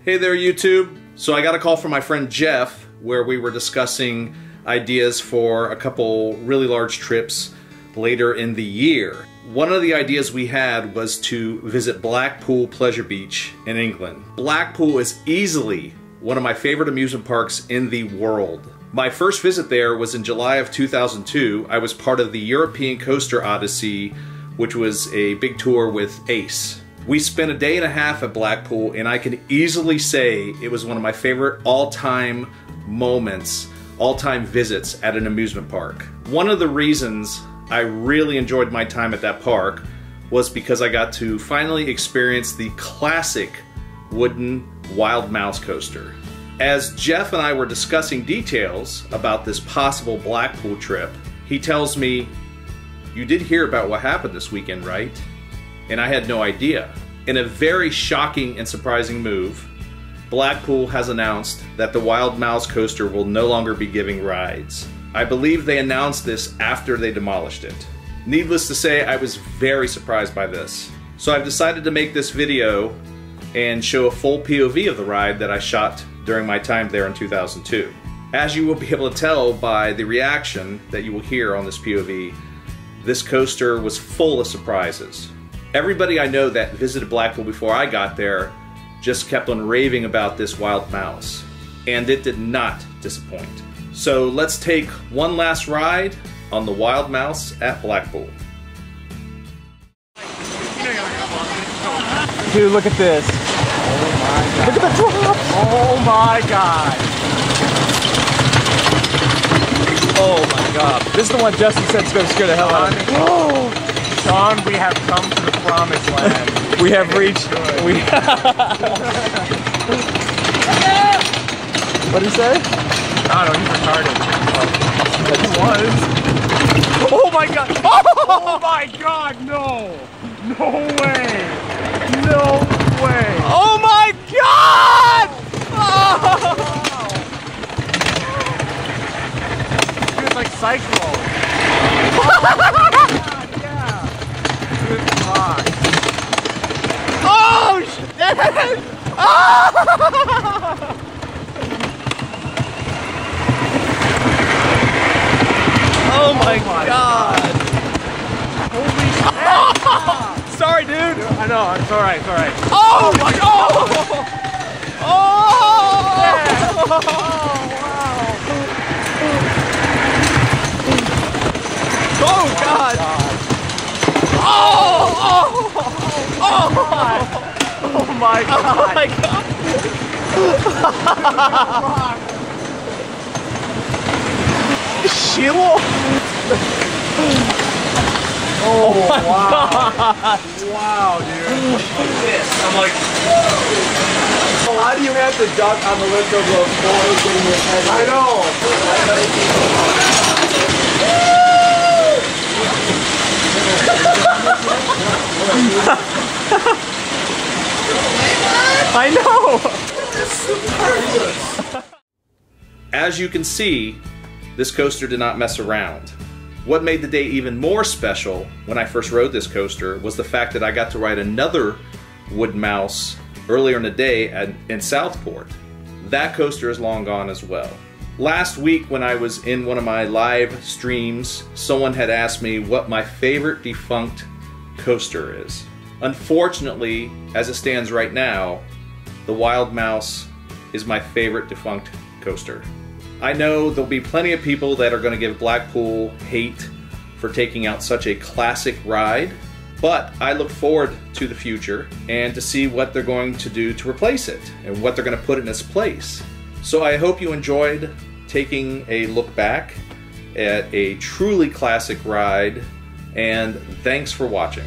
Hey there, YouTube. So I got a call from my friend Jeff where we were discussing ideas for a couple really large trips later in the year. One of the ideas we had was to visit Blackpool Pleasure Beach in England. Blackpool is easily one of my favorite amusement parks in the world. My first visit there was in July of 2002. I was part of the European Coaster Odyssey, which was a big tour with Ace. We spent a day and a half at Blackpool, and I can easily say it was one of my favorite all-time moments, all-time visits at an amusement park. One of the reasons I really enjoyed my time at that park was because I got to finally experience the classic wooden Wild Mouse coaster. As Jeff and I were discussing details about this possible Blackpool trip, he tells me, "You did hear about what happened this weekend, right?" And I had no idea. In a very shocking and surprising move, Blackpool has announced that the Wild Mouse coaster will no longer be giving rides. I believe they announced this after they demolished it. Needless to say, I was very surprised by this. So I've decided to make this video and show a full POV of the ride that I shot during my time there in 2002. As you will be able to tell by the reaction that you will hear on this POV, this coaster was full of surprises. Everybody I know that visited Blackpool before I got there just kept on raving about this Wild Mouse, and it did not disappoint. So let's take one last ride on the Wild Mouse at Blackpool. Dude, look at this. Oh my God. Look at the drop. Oh my God. Oh my God. This is the one Justin said is going to scare the hell out of me. Oh. Sean, we have come to the promised land. We have reached. What did he say? I don't know, he's retarded. He was. Oh my God! Oh my God! No! No way! No way! Oh my God! Oh! He was like Cyclone. Oh shit! Oh! Oh my God! Holy shit! Sorry, dude. I know. It's all right. It's all right. Oh my God! Oh! Yeah. Oh God! Oh! Oh my God! Oh my God! Sheila? Oh my God! Wow, dude! I'm like, whoa! Why do you have to duck on the list of those boys getting your head? I know! I know! As you can see, this coaster did not mess around. What made the day even more special when I first rode this coaster was the fact that I got to ride another Wood Mouse earlier in the day in Southport. That coaster is long gone as well. Last week when I was in one of my live streams, someone had asked me what my favorite defunct coaster is. Unfortunately, as it stands right now, the Wild Mouse is my favorite defunct coaster. I know there'll be plenty of people that are going to give Blackpool hate for taking out such a classic ride, but I look forward to the future and to see what they're going to do to replace it and what they're going to put in its place. So I hope you enjoyed taking a look back at a truly classic ride, and thanks for watching.